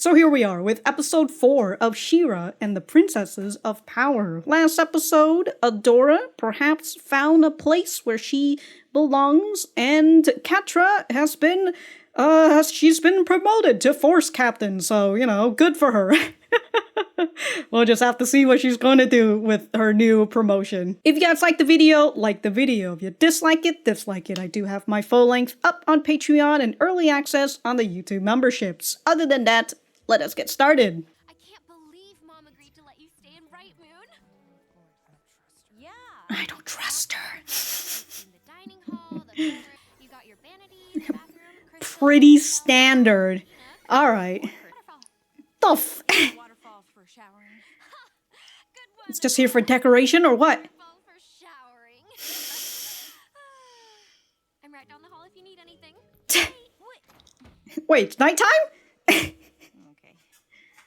So here we are with episode 4 of She-Ra and the Princesses of Power. Last episode, Adora perhaps found a place where she belongs, and Catra has been, she's been promoted to Force Captain, so, you know, good for her. We'll just have to see what she's going to do with her new promotion. If you guys like the video, like the video. If you dislike it, dislike it. I do have my full length up on Patreon and early access on the YouTube memberships. Other than that, let us get started. I can't believe Mom agreed to let you stay in Right Moon. Yeah. I don't trust her. In the dining hall, the corner, you got your vanities, bathroom, crystal, Pretty standard. Alright. waterfall. Waterfall for showering. Good one. It's just here for decoration or what? Waterfall for showering. I'm right down the hall if you need anything. Hey, what? Wait, it's nighttime? Okay.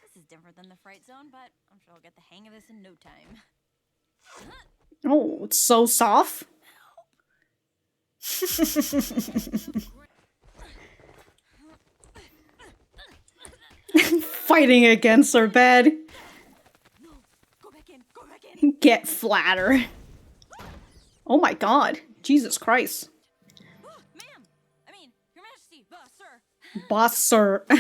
This is different than the fright zone, but I'm sure I'll get the hang of this in no time. Oh, it's so soft. Fighting against her bed. No, go back in, go back in. Get flatter. Oh my god. Jesus Christ. Ma'am! I mean, Your Majesty, sir. Boss sir. So,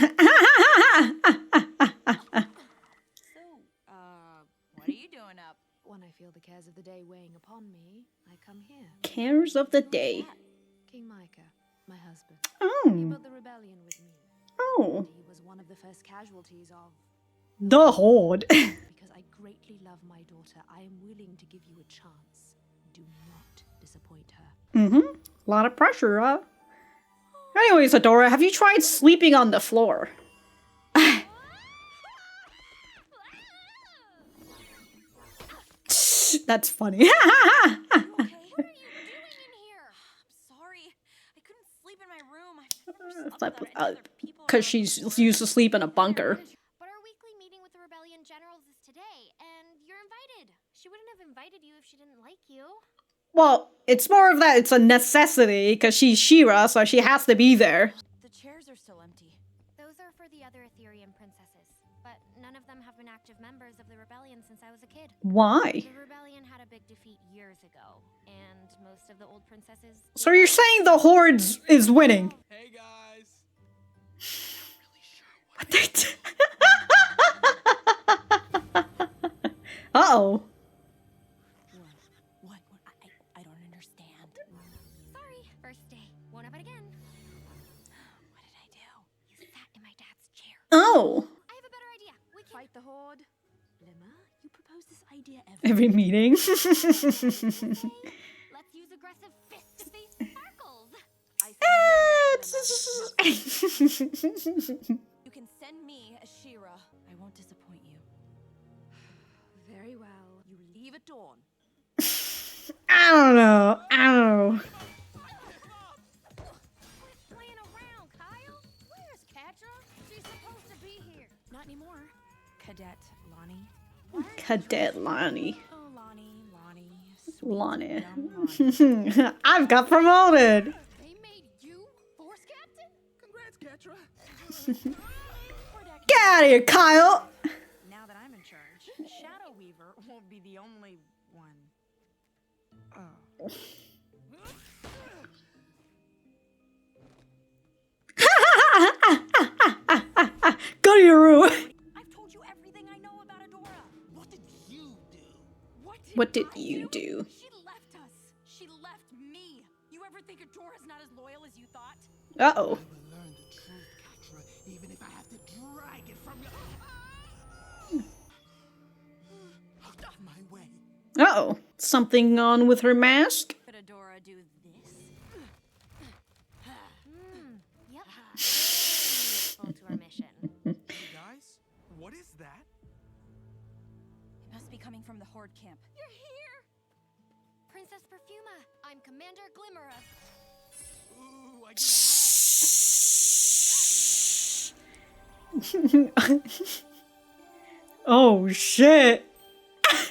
what are you doing up? When I feel the cares of the day weighing upon me, I come here. Cares of the day. King Micah, my husband. He Oh. built the rebellion with me. Oh. He was one of the first casualties of... The Horde. Because I greatly love my daughter, I am willing to give you a chance. Do not disappoint her. Mm-hmm. A lot of pressure, huh? Anyways, Adora, have you tried sleeping on the floor? That's funny. Okay. What are you doing in here? I'm sorry. I couldn't sleep in my room. I slept with other people. Because she's used to sleep in a bunker. But our weekly meeting with the Rebellion Generals is today, and you're invited. She wouldn't have invited you if she didn't like you. Well, it's more of that it's a necessity, because she's She-Ra, so she has to be there. The chairs are still empty. Those are for the other Ethereum princesses, but none of them have been active members of the Rebellion since I was a kid. Why? The Rebellion had a big defeat years ago, and most of the old princesses... So you're saying the Horde is winning? Hey guys. What they d- Uh-oh. What? I don't understand. Sorry, first day. Won't have it again. What did I do? You sat in my dad's chair. Oh. I have a better idea. We can... Fight the Horde. Lemma, you propose this idea Every meeting. Hey, let's use aggressive fist-to-face sparkles. You can send me a She-Ra. I won't disappoint you. Very well. You leave at dawn. I don't know. Quit playing around, Kyle. Where's Catra? She's supposed to be here. Not anymore. Cadet Lonnie. Cadet Lonnie. Oh, Lonnie. Sweet Lonnie. young Lonnie. I've got promoted. They made you Force Captain? Congrats, Catra. Get out of here, Kyle. Now that I'm in charge, Shadow Weaver won't be the only one. Oh. Go to your room. I've told you everything I know about Adora. What did you do? What did you do? She left us. She left me. You ever think Adora's not as loyal as you thought? Uh-oh. I will learn the truth, Catra, even if I have to drag it from you. Out of my way. Uh-oh. Something on with her mask? Could Adora do this? Yep. Useful to our mission. Hey guys, what is that? It must be coming from the Horde camp. You're here! Princess Perfuma, I'm Commander Glimmerer. Ooh, I get a hat. Oh, shit. Everyone,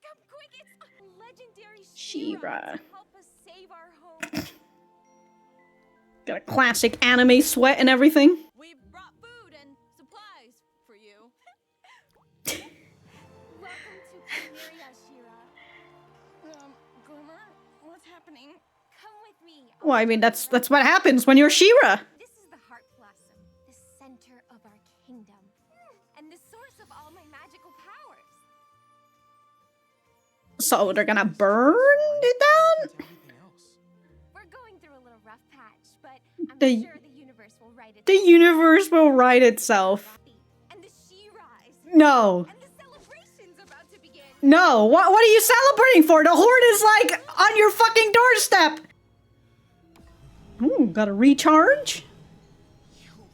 come quick! It's legendary She-Ra. to help us save our home. Got a classic anime sweat and everything. We brought food you. Welcome to Chimera, Shira. Glimmer, what's happening? Come with me. Well, I mean, that's what happens when you're She-Ra. This is the Heart Blossom, the center of our kingdom, and the source of all my magical powers. So they're gonna burn it down? Everything else. We're going through a little rough patch, but I'm The- sure the universe will right itself. The universe will right itself. And the Shiras. No. And the celebration's about to begin. No. What are you celebrating for? The Horde is like on your fucking doorstep. Ooh, gotta recharge? You will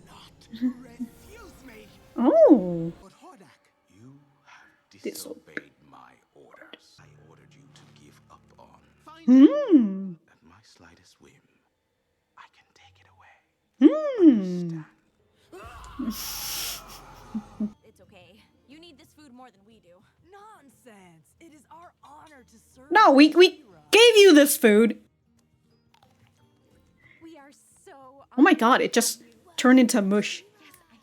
not refuse me. Oh. But Hordak, you have Disobeyed disobeyed my orders. I ordered you to give up on. Fine. Hmm. At my slightest whim, I can take it away. Hmm. It's okay. You need this food more than we do. Nonsense! It is our honor to serve. No, we Shira. gave you this food. We are so. Oh my god, it just turned into mush. Yes, I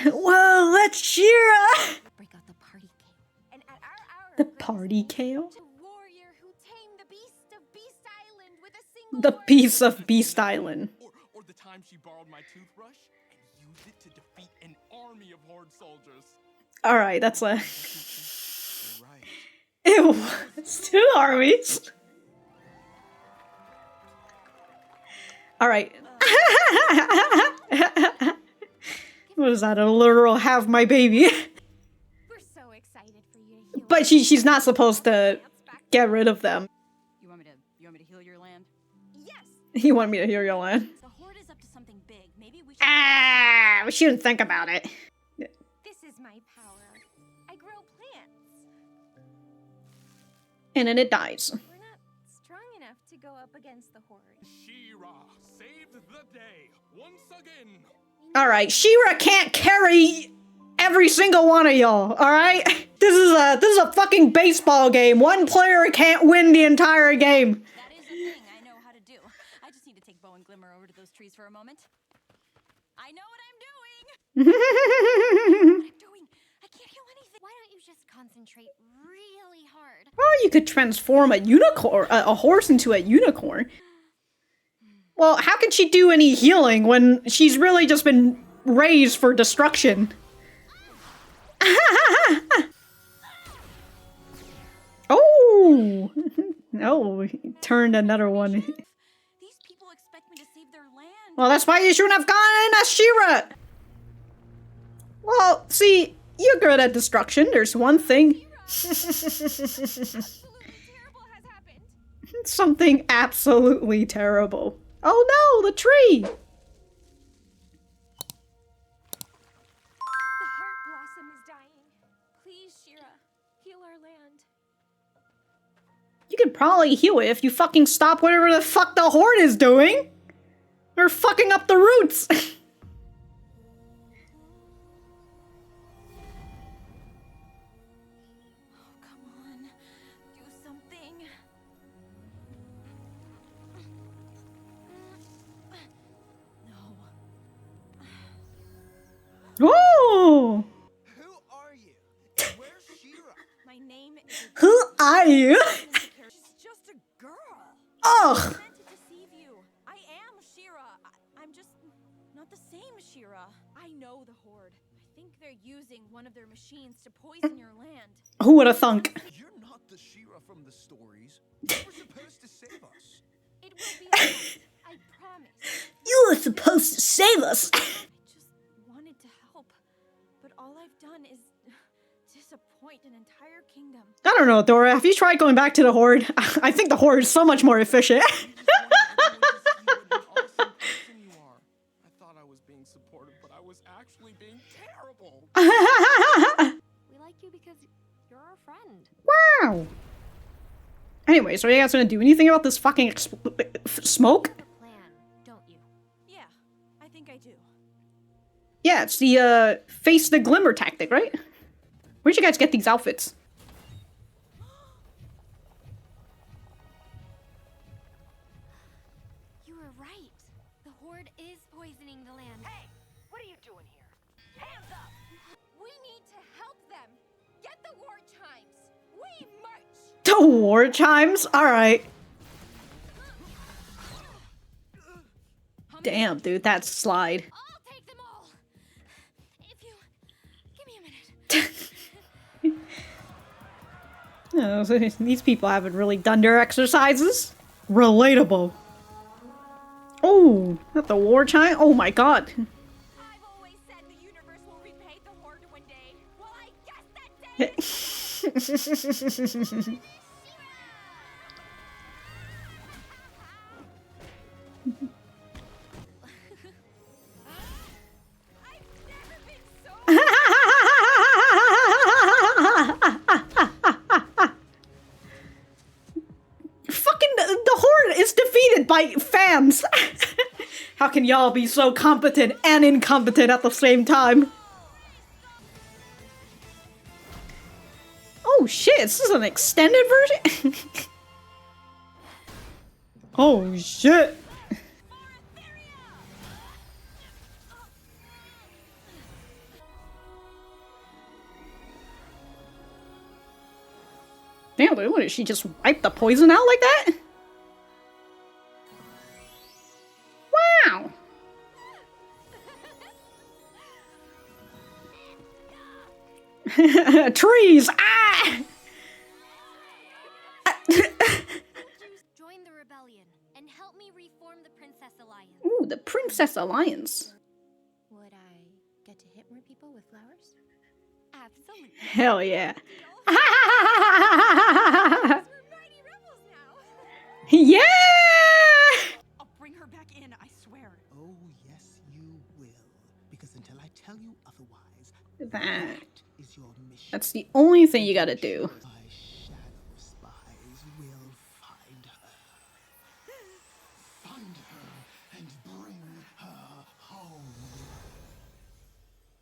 know. Whoa, that's She-Ra. Break out the party cake. And at our hour. The of grace, party kale? the warrior who tamed the beast of Beast Island with a single. The word. piece of Beast Island. Or the time she borrowed my toothbrush and used it to defeat an army of Horde soldiers. Alright, that's a... You're right. Ew, it's 2 armies. Alright. What is that? A literal have my baby. We're so excited for you to heal. But she's not supposed to Dance back. get rid of them. You want me to heal your land? Yes. You want me to hear your line? The Horde is up to something big. Maybe we should. Ah, we shouldn't think about it. This is my power. I grow plants. And then it dies. We're not strong enough to go up against the Horde. She-Ra saved the day once again. Alright, She-Ra can't carry every single one of y'all, alright? This is a fucking baseball game. One player can't win the entire game. That is a thing I know how to do. I just need to take Bo and Glimmer over to those trees for a moment. I know what I'm doing. What I'm doing. I can't heal anything. Why don't you just concentrate really hard? Or you could transform a unicorn, a horse into a unicorn. Well, how can she do any healing when she's really just been raised for destruction? Oh! No, he turned another one. These people expect me to save their land. Well, that's why you shouldn't have gone in as She-Ra! Well, see, you're good at destruction. There's one thing. Absolutely terrible has happened. Something absolutely terrible. Oh no, the tree! The Heart Blossom is dying. Please, Shira, heal our land. You could probably heal it if you fucking stop whatever the fuck the Horde is doing! They're fucking up the roots! Oh, come on. Do something. No. Oh! Who are you? Where's She-Ra? My name is. Who are you? She's just a girl. Ugh! I meant to deceive you. I am She-Ra. I'm just not the same She-Ra. I know the Horde. I think they're using one of their machines to poison your land. Who would have thunk? You're not the She-Ra from the stories. You were supposed to save us. It will be alright. I promise. You were supposed to save us! I just wanted to help, but all I've done is disappoint an entire kingdom. I don't know, Dora. Have you tried going back to the Horde? I think the Horde is so much more efficient. I just wanted everyone to see what an awesome person you are. I thought I was being supportive, but I was actually being terrible. We like you because you're our friend. Wow. Anyway, so are you guys gonna do anything about this fucking smoke? You have a plan, don't you? Yeah, I think I do. Yeah, it's the, face the glimmer tactic, right? Where'd you guys get these outfits? You were right. The Horde is poisoning the land. Hey, what are you doing here? Hands up! War chimes? Alright. Damn, dude, that's slide. I'll take them all. If you give me a minute. Oh, so these people haven't really done their exercises. Relatable. Oh, not the war chime? Oh my god. I've always said the universe will repay the Horde one day. Well, I guess that day. I've never been so. Fucking the Horde is defeated by fans. How can y'all be so competent and incompetent at the same time? Oh shit, this is an extended version? Oh shit. Damn, what did she just wipe the poison out like that? Wow! Trees! Ah! Join the rebellion and help me reform the Princess Alliance. Ooh, the Princess Alliance. Would I get to hit more people with flowers? Absolutely. Hell yeah. We're mighty rebels now. Yeah! I'll bring her back in, I swear. Oh, yes, you will. Because until I tell you otherwise, That. is your mission. That's the only thing you gotta do. My shadow spies will find her. Find her and bring her home.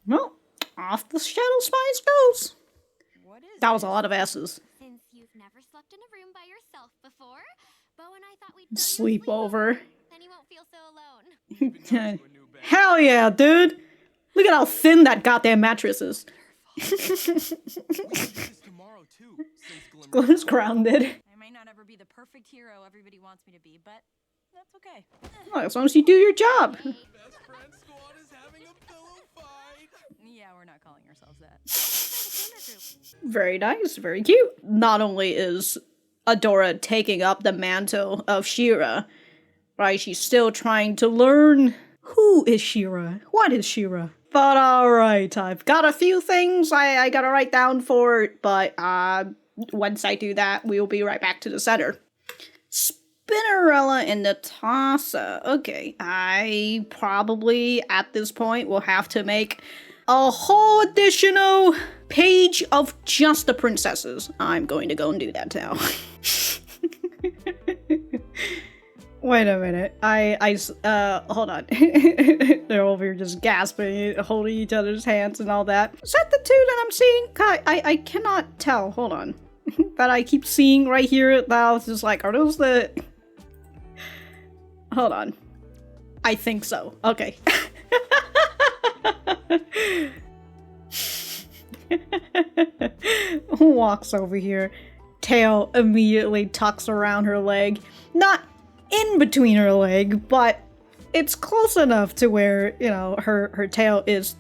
Well, off the Shadow Spies goes. What is That was a lot of S's. Since you've never slept in a room by yourself before, Bo and I thought we'd throw you a Sleepover. Then you won't feel so alone. Hell yeah, dude. Look at how thin that goddamn mattress is. We can do this tomorrow too, since Glimmer Glow's grounded. I might not ever be the perfect hero everybody wants me to be, but that's okay. Well, as long as you do your job. Best friend squad is having a pillow fight. Yeah, we're not calling ourselves that. Very nice, very cute. Not only is Adora taking up the mantle of She-Ra, right? She's still trying to learn who is She-Ra, what is She-Ra. But alright, I've got a few things I gotta write down for it, but once I do that, we'll be right back to the center. Spinnerella and Natasha. Okay, I probably, at this point, will have to make a whole additional page of just the princesses. I'm going to go and do that now. Wait a minute. Hold on. They're over here just gasping, holding each other's hands and all that. Is that the two that I'm seeing? I cannot tell. Hold on. That I keep seeing right here. That I was just like, are those the... Hold on. I think so. Okay. Walks over here. Tail immediately tucks around her leg. Not in between her leg, but it's close enough to where, you know, her tail is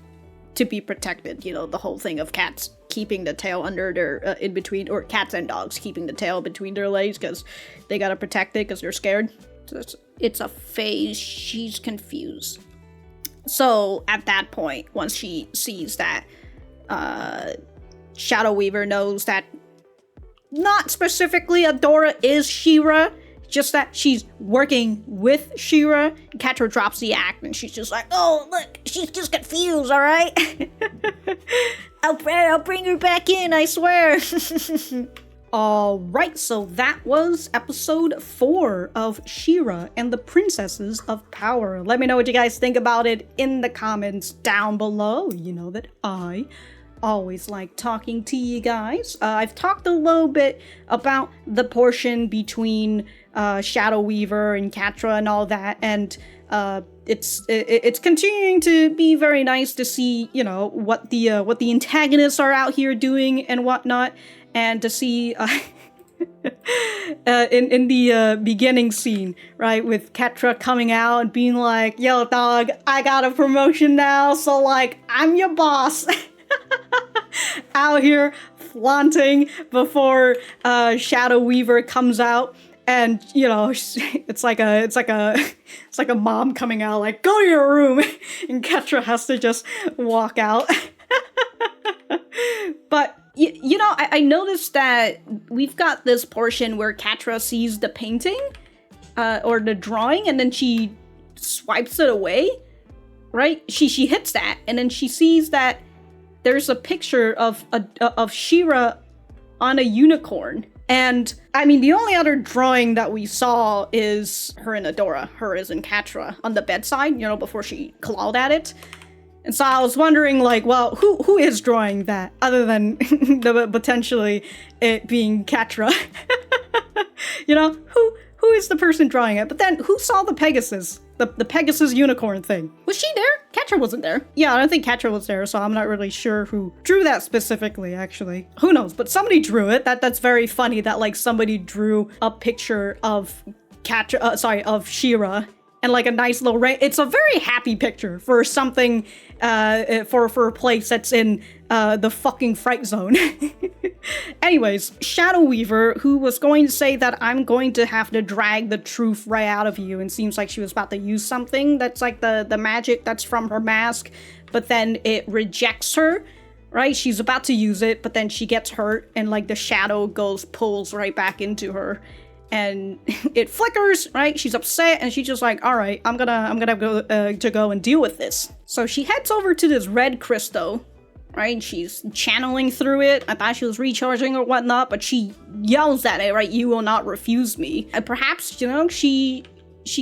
to be protected. You know, the whole thing of cats keeping the tail under their, in between, or cats and dogs keeping the tail between their legs because they gotta protect it because they're scared. So it's a phase. She's confused. So at that point, once she sees that, Shadow Weaver knows that not specifically Adora is She-Ra, just that she's working with She-Ra. Catra drops the act and she's just like, oh, look, she's just confused, alright? I'll bring her back in, I swear. Alright, so that was episode 4 of She-Ra and the Princesses of Power. Let me know what you guys think about it in the comments down below. You know that I always like talking to you guys. I've talked a little bit about the portion between Shadow Weaver and Catra and all that, and it's continuing to be very nice to see, you know, what the antagonists are out here doing and whatnot, and to see in the beginning scene, right, with Ketra coming out and being like, yo, dog, I got a promotion now, so, like, I'm your boss. Out here flaunting before Shadow Weaver comes out. And, you know, it's like a mom coming out, like, go to your room. And Ketra has to just walk out. But, you know, I noticed that we've got this portion where Ketra sees the painting, or the drawing, and then she swipes it away, right? She hits that, and then she sees that there's a picture of She-Ra on a unicorn. And, I mean, the only other drawing that we saw is her and Adora, hers and Ketra, on the bedside, you know, before she clawed at it. And so I was wondering, like, well, who is drawing that, other than potentially it being Ketra? You know, who is the person drawing it? But then, who saw the Pegasus? The Pegasus unicorn thing? Was she there? Ketra wasn't there. Yeah, I don't think Ketra was there, so I'm not really sure who drew that specifically, actually. Who knows? But somebody drew it. That's very funny that, like, somebody drew a picture of of She-Ra, and, like, a nice little rain. It's a very happy picture for something, for a place that's in the fucking fright zone. Anyways, Shadow Weaver, who was going to say that I'm going to have to drag the truth right out of you, and seems like she was about to use something that's like the magic that's from her mask, but then it rejects her, right? She's about to use it, but then she gets hurt, and, like, the shadow pulls right back into her. And it flickers, right? She's upset, and she's just like, all right, I'm gonna go and deal with this. So she heads over to this red crystal, right? She's channeling through it. I thought she was recharging or whatnot, but she yells at it, right? You will not refuse me. And perhaps, you know, she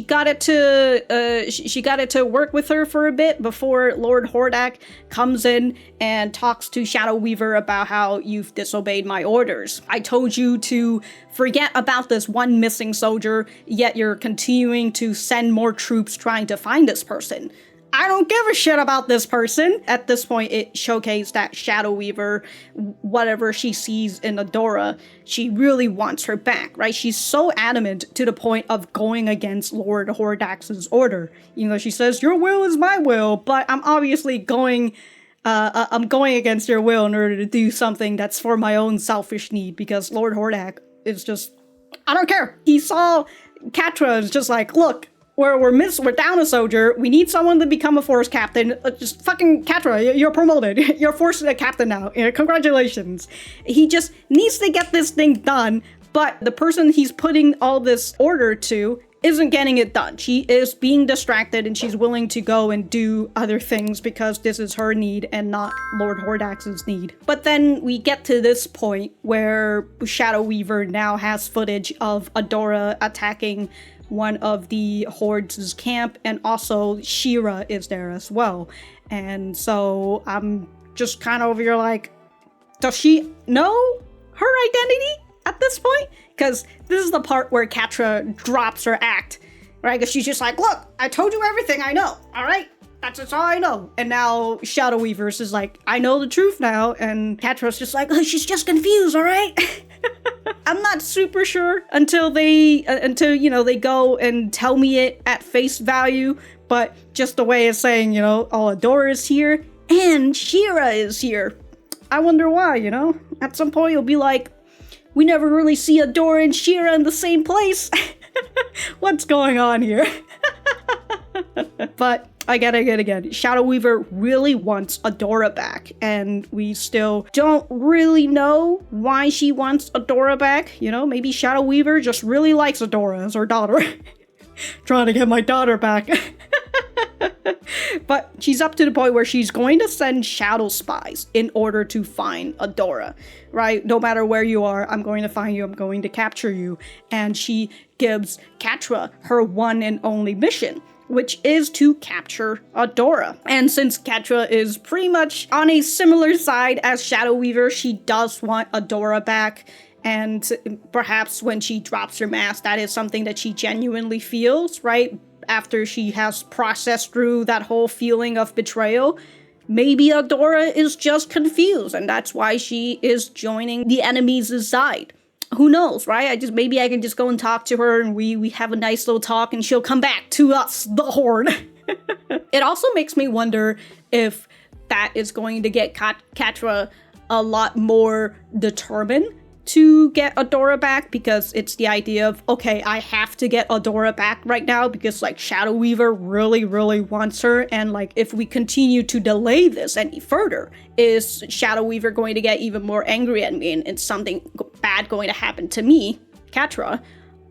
got it to work with her for a bit before Lord Hordak comes in and talks to Shadow Weaver about how you've disobeyed my orders. I told you to forget about this one missing soldier, yet you're continuing to send more troops trying to find this person. I don't give a shit about this person. At this point, it showcased that Shadow Weaver, whatever she sees in Adora, she really wants her back, right? She's so adamant to the point of going against Lord Hordax's order. You know, she says, your will is my will, but I'm obviously going against your will in order to do something that's for my own selfish need, because Lord Hordak is just, I don't care. He saw Ketra is just like, look, we're down a soldier. We need someone to become a force captain. Just fucking Ketra, you're promoted. You're force captain now. Congratulations. He just needs to get this thing done, but the person he's putting all this order to isn't getting it done. She is being distracted, and she's willing to go and do other things because this is her need and not Lord Hordax's need. But then we get to this point where Shadow Weaver now has footage of Adora attacking one of the Horde's camp, and also She-Ra is there as well. And so I'm just kind of over here like, does she know her identity at this point? Because this is the part where Ketra drops her act, right? Because she's just like, look, I told you everything I know, all right? That's all I know. And now Shadow Weaver's is like, I know the truth now. And Ketra's just like, oh, she's just confused, all right? I'm not super sure until they go and tell me it at face value, but just the way it's saying, you know, oh, Adora is here and She-Ra is here. I wonder why, you know? At some point you'll be like, we never really see Adora and She-Ra in the same place. What's going on here? But again, Shadow Weaver really wants Adora back, and we still don't really know why she wants Adora back. You know, maybe Shadow Weaver just really likes Adora as her daughter. Trying to get my daughter back. But she's up to the point where she's going to send shadow spies in order to find Adora, right? No matter where you are, I'm going to find you, I'm going to capture you. And she gives Ketra her one and only mission, which is to capture Adora. And since Ketra is pretty much on a similar side as Shadow Weaver, she does want Adora back. And perhaps when she drops her mask, that is something that she genuinely feels, right? After she has processed through that whole feeling of betrayal. Maybe Adora is just confused, and that's why she is joining the enemy's side. who knows, right? Maybe I can just go and talk to her and we have a nice little talk and she'll come back to us, the Horde. It also makes me wonder if that is going to get Catra a lot more determined to get Adora back, because it's the idea of, okay, I have to get Adora back right now because like Shadow Weaver really, really wants her, and like if we continue to delay this any further, is Shadow Weaver going to get even more angry at me and it's something bad going to happen to me, Catra?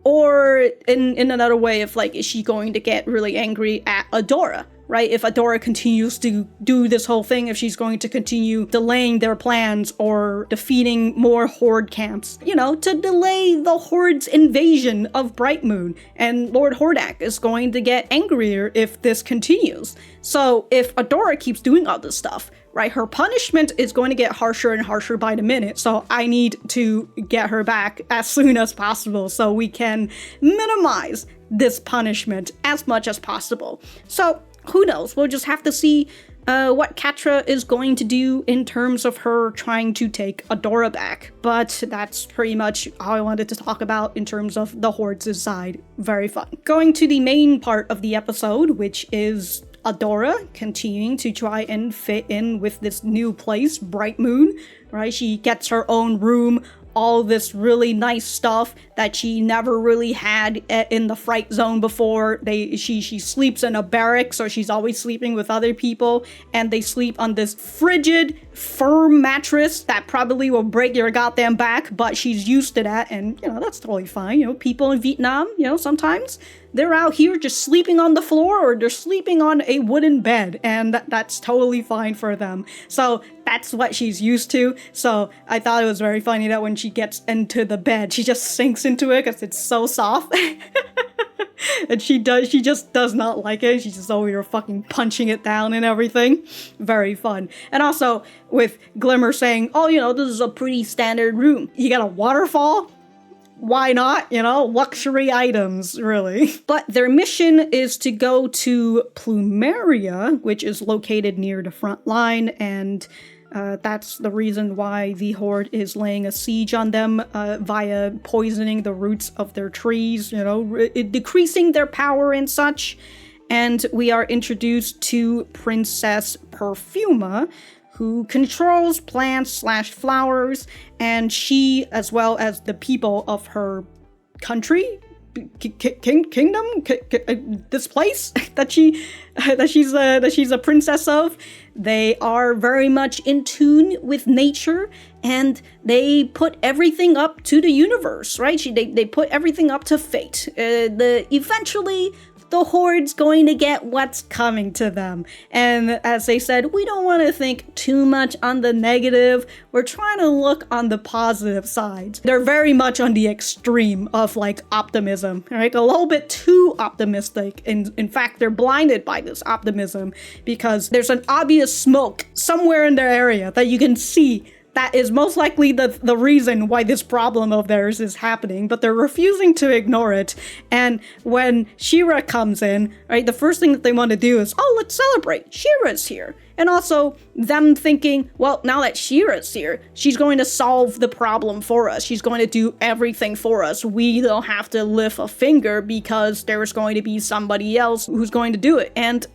Or in another way of like, is she going to get really angry at Adora? Right? If Adora continues to do this whole thing, if she's going to continue delaying their plans or defeating more Horde camps, you know, to delay the Horde's invasion of Bright Moon. And Lord Hordak is going to get angrier if this continues. So if Adora keeps doing all this stuff, right, her punishment is going to get harsher and harsher by the minute. So I need to get her back as soon as possible so we can minimize this punishment as much as possible. So who knows? We'll just have to see what Catra is going to do in terms of her trying to take Adora back. But that's pretty much all I wanted to talk about in terms of the Horde's side. Very fun. Going to the main part of the episode, which is Adora continuing to try and fit in with this new place, Bright Moon, right? She gets her own room, all this really nice stuff that she never really had in the Fright Zone before. She sleeps in a barrack, so she's always sleeping with other people, and they sleep on this frigid, firm mattress that probably will break your goddamn back, but she's used to that, and, you know, that's totally fine. You know, people in Vietnam, you know, sometimes they're out here just sleeping on the floor or they're sleeping on a wooden bed, and that's totally fine for them. So that's what she's used to. So I thought it was very funny that when she gets into the bed, she just sinks into it because it's so soft. And she just does not like it. She's just over here fucking punching it down and everything. Very fun. And also with Glimmer saying, oh, you know, this is a pretty standard room. You got a waterfall? Why not? You know, luxury items, really. But their mission is to go to Plumeria, which is located near the front line, and that's the reason why the Horde is laying a siege on them via poisoning the roots of their trees, you know, decreasing their power and such. And we are introduced to Princess Perfuma, who controls plants/flowers, and she, as well as the people of her country, kingdom, this place that she's a princess of, they are very much in tune with nature, and they put everything up to the universe, right? They put everything up to fate. Eventually, the Horde's going to get what's coming to them. And as they said, we don't want to think too much on the negative. We're trying to look on the positive side. They're very much on the extreme of like optimism, right? A little bit too optimistic. In fact, they're blinded by this optimism because there's an obvious smoke somewhere in their area that you can see that is most likely the reason why this problem of theirs is happening, but they're refusing to ignore it. And when She-Ra comes in, right, the first thing that they want to do is, oh, let's celebrate, She-Ra's here. And also them thinking, well, now that She-Ra's here, she's going to solve the problem for us. She's going to do everything for us. We don't have to lift a finger because there's going to be somebody else who's going to do it. And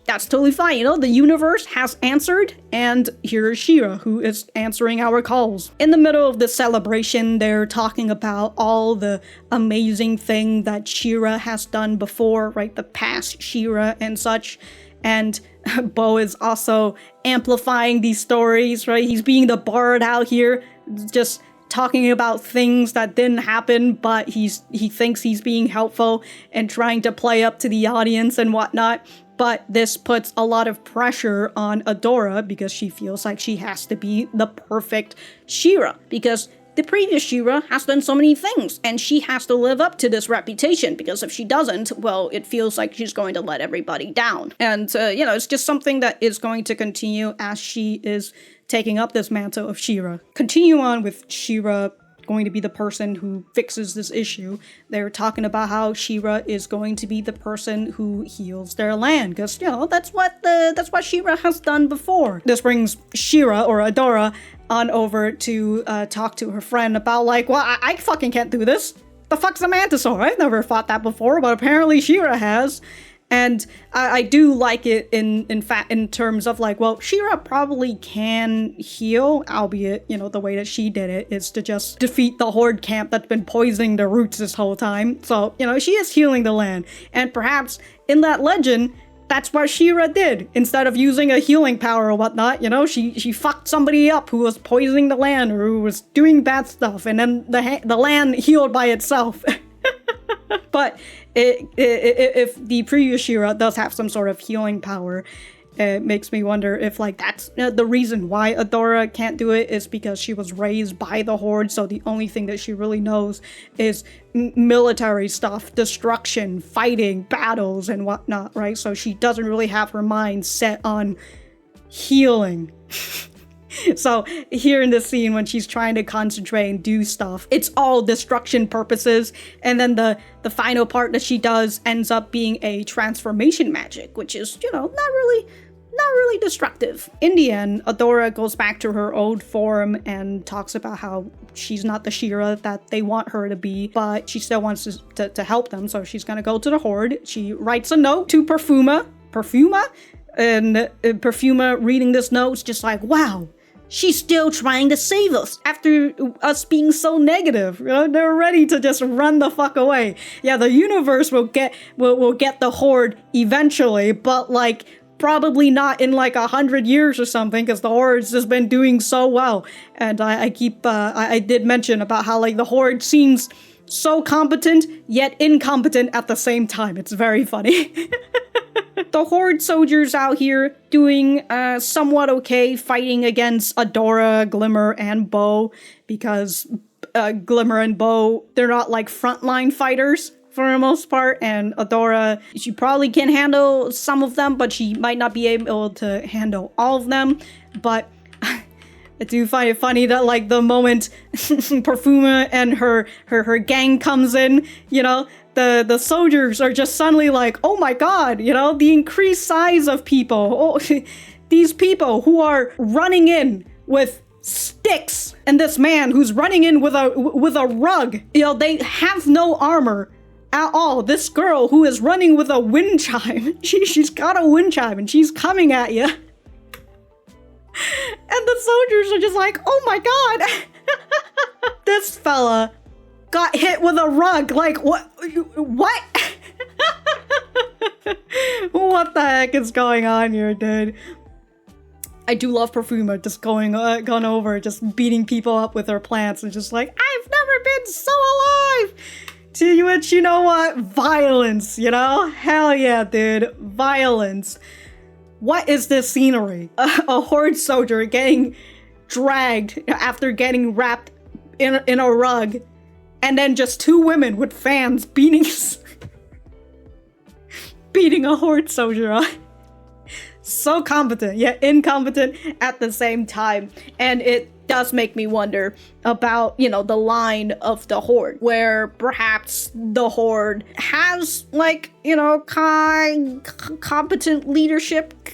that's totally fine, you know, the universe has answered, and here is She-Ra, who is answering our calls. In the middle of the celebration, they're talking about all the amazing thing that She-Ra has done before, right, the past She-Ra and such, and Bo is also amplifying these stories, right, he's being the bard out here, just talking about things that didn't happen, but he thinks he's being helpful and trying to play up to the audience and whatnot. But this puts a lot of pressure on Adora because she feels like she has to be the perfect She-Ra, because the previous She-Ra has done so many things and she has to live up to this reputation, because if she doesn't, well, it feels like she's going to let everybody down. And, you know, it's just something that is going to continue as she is taking up this mantle of She-Ra. Continue on with She-Ra going to be the person who fixes this issue. They're talking about how She-Ra is going to be the person who heals their land, because, you know, that's what She-Ra has done before. This brings She-Ra, or Adora, on over to talk to her friend about, like, well, I fucking can't do this. The fuck's a Mantisaur? I've never fought that before, but apparently She-Ra has. And I do like it in fact in terms of, like, well, She-Ra probably can heal, albeit, you know, the way that she did it is to just defeat the Horde camp that's been poisoning the roots this whole time. So, you know, she is healing the land. And perhaps in that legend, that's what She-Ra did. Instead of using a healing power or whatnot, you know, she fucked somebody up who was poisoning the land or who was doing bad stuff, and then the land healed by itself. But if the previous She-Ra does have some sort of healing power, it makes me wonder if, like, that's the reason why Adora can't do it is because she was raised by the Horde, so the only thing that she really knows is military stuff, destruction, fighting, battles, and whatnot, right? So she doesn't really have her mind set on healing. So here in this scene when she's trying to concentrate and do stuff, it's all destruction purposes, and then the final part that she does ends up being a transformation magic, which is, you know, not really destructive. In the end, Adora goes back to her old form and talks about how she's not the She-Ra that they want her to be, but she still wants to help them, so she's gonna go to the Horde. She writes a note to Perfuma, and Perfuma reading this note is just like, wow, she's still trying to save us after us being so negative. You know, they're ready to just run the fuck away. Yeah, the universe will get the Horde eventually, but, like, probably not in like 100 years or something, because the Horde's just been doing so well. And I did mention about how, like, the Horde seems so competent yet incompetent at the same time. It's very funny. The Horde soldiers out here doing somewhat okay, fighting against Adora, Glimmer, and Bow, because Glimmer and Bow, they're not like frontline fighters for the most part, and Adora, she probably can handle some of them, but she might not be able to handle all of them. But I do find it funny that, like, the moment Perfuma and her gang comes in, you know, the soldiers are just suddenly like, oh my god, you know, the increased size of people. Oh, these people who are running in with sticks, and this man who's running in with a rug, you know, they have no armor at all. This girl who is running with a wind chime, she's got a wind chime and she's coming at you. And the soldiers are just like, oh my god, this fella got hit with a rug. Like, what? What the heck is going on here, dude? I do love Perfuma just gone over, just beating people up with her plants and just like, I've never been so alive. To which, you know what? Violence, you know? Hell yeah, dude. Violence. What is this scenery? A Horde soldier getting dragged after getting wrapped in a rug, and then just two women with fans beating a Horde soldier up. So competent, yet incompetent at the same time. And it does make me wonder about, you know, the line of the Horde, where perhaps the Horde has, like, you know, competent leaderships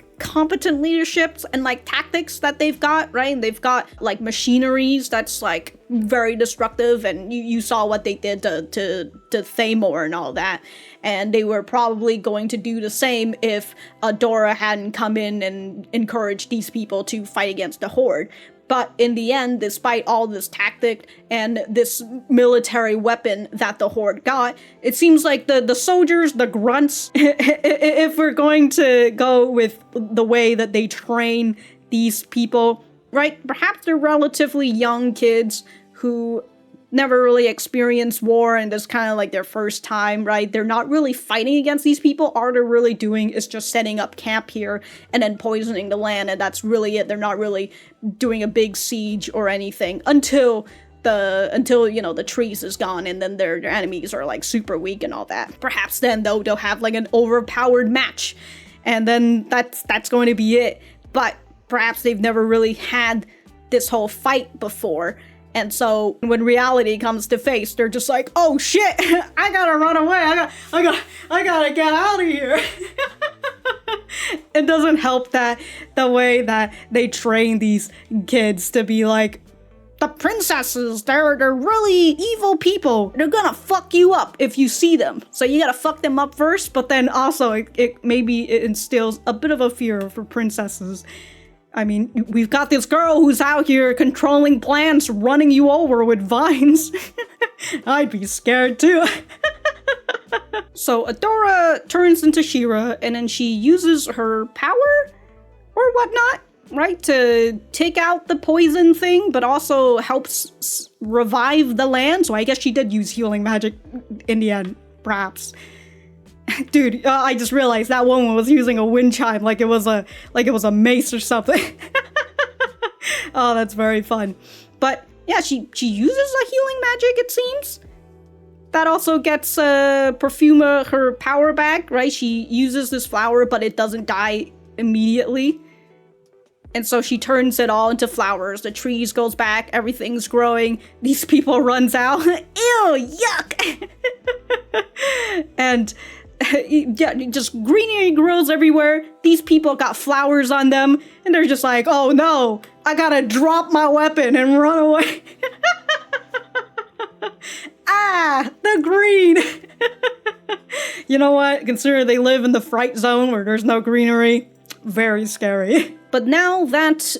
and, like, tactics that they've got, right? And they've got, like, machineries that's, like, very destructive, and you saw what they did to Thamor and all that. And they were probably going to do the same if Adora hadn't come in and encouraged these people to fight against the Horde. But in the end, despite all this tactic and this military weapon that the Horde got, it seems like the soldiers, the grunts, if we're going to go with the way that they train these people, right? Perhaps they're relatively young kids who never really experienced war, and this kind of like their first time, right? They're not really fighting against these people. All they're really doing is just setting up camp here and then poisoning the land, and that's really it. They're not really doing a big siege or anything until you know, the trees is gone, and then their enemies are like super weak and all that. Perhaps then though they'll have like an overpowered match, and then that's going to be it. But perhaps they've never really had this whole fight before. And so when reality comes to face, they're just like, oh shit, I gotta run away. I gotta get out of here. It doesn't help that the way that they train these kids to be like, the princesses, they're really evil people. They're gonna fuck you up if you see them. So you gotta fuck them up first, but then also it instills a bit of a fear for princesses. I mean, we've got this girl who's out here controlling plants, running you over with vines. I'd be scared too. So Adora turns into She-Ra, and then she uses her power or whatnot, right, to take out the poison thing, but also helps revive the land. So I guess she did use healing magic in the end, perhaps. Dude, I just realized that woman was using a wind chime like it was a mace or something. Oh, that's very fun. But yeah, she uses a healing magic, it seems. That also gets Perfuma her power back, right? She uses this flower, but it doesn't die immediately. And so she turns it all into flowers. The trees goes back, everything's growing. These people runs out. Ew, yuck! And yeah, just greenery grows everywhere. These people got flowers on them, and they're just like, oh no, I gotta drop my weapon and run away. Ah, the green! You know what? Considering they live in the fright zone where there's no greenery, very scary. But now that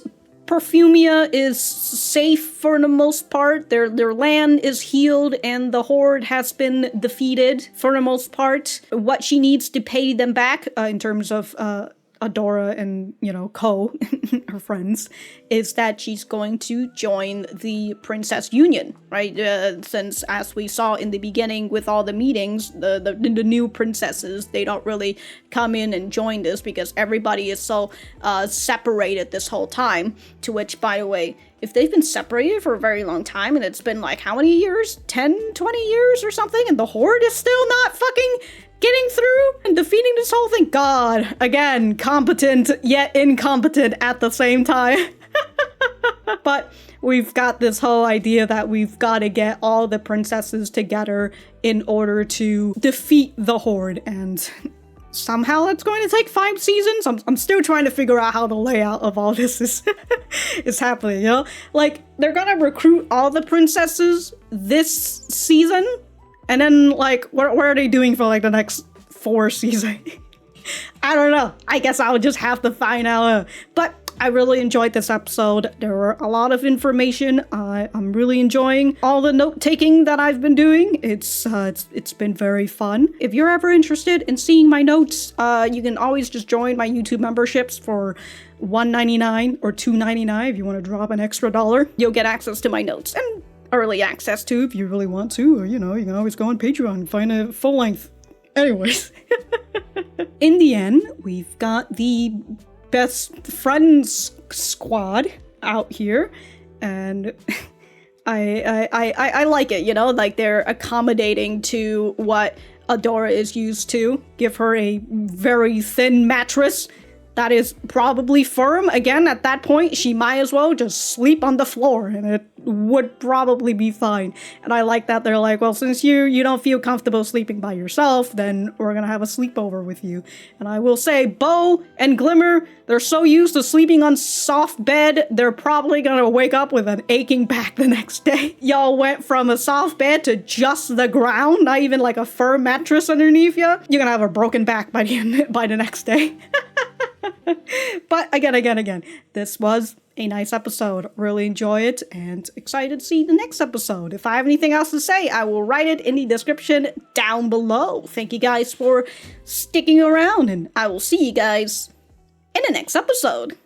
Perfumia is safe for the most part, their land is healed, and the Horde has been defeated for the most part. What she needs to pay them back, in terms of Adora and, you know, Ko, her friends, is that she's going to join the Princess Union, right? Since, as we saw in the beginning with all the meetings, the new princesses, they don't really come in and join this because everybody is so separated this whole time. To which, by the way, if they've been separated for a very long time, and it's been like, how many years? 10, 20 years or something? And the Horde is still not fucking getting through and defeating this whole thing. God, again, competent yet incompetent at the same time. But we've got this whole idea that we've got to get all the princesses together in order to defeat the Horde, and somehow it's going to take 5 seasons. I'm still trying to figure out how the layout of all this is happening, you know? Like, they're gonna recruit all the princesses this season, and then, like, what are they doing for, like, the next 4 seasons? I don't know. I guess I'll just have to find out. But I really enjoyed this episode. There were a lot of information. I'm really enjoying all the note-taking that I've been doing. It's been very fun. If you're ever interested in seeing my notes, you can always just join my YouTube memberships for $1.99 or $2.99 if you want to drop an extra $1. You'll get access to my notes and early access to if you really want to, or, you know, you can always go on Patreon and find a full length. Anyways, in the end, we've got the best friends squad out here, and I like it, you know, like they're accommodating to what Adora is used to. Give her a very thin mattress that is probably firm. Again, at that point, she might as well just sleep on the floor and it would probably be fine. And I like that they're like, well, since you don't feel comfortable sleeping by yourself, then we're gonna have a sleepover with you. And I will say, Bo and Glimmer, they're so used to sleeping on soft bed, they're probably gonna wake up with an aching back the next day. Y'all went from a soft bed to just the ground, not even like a firm mattress underneath you. You're gonna have a broken back by the next day. But again, this was a nice episode. Really enjoy it and excited to see the next episode. If I have anything else to say, I will write it in the description down below. Thank you guys for sticking around, and I will see you guys in the next episode.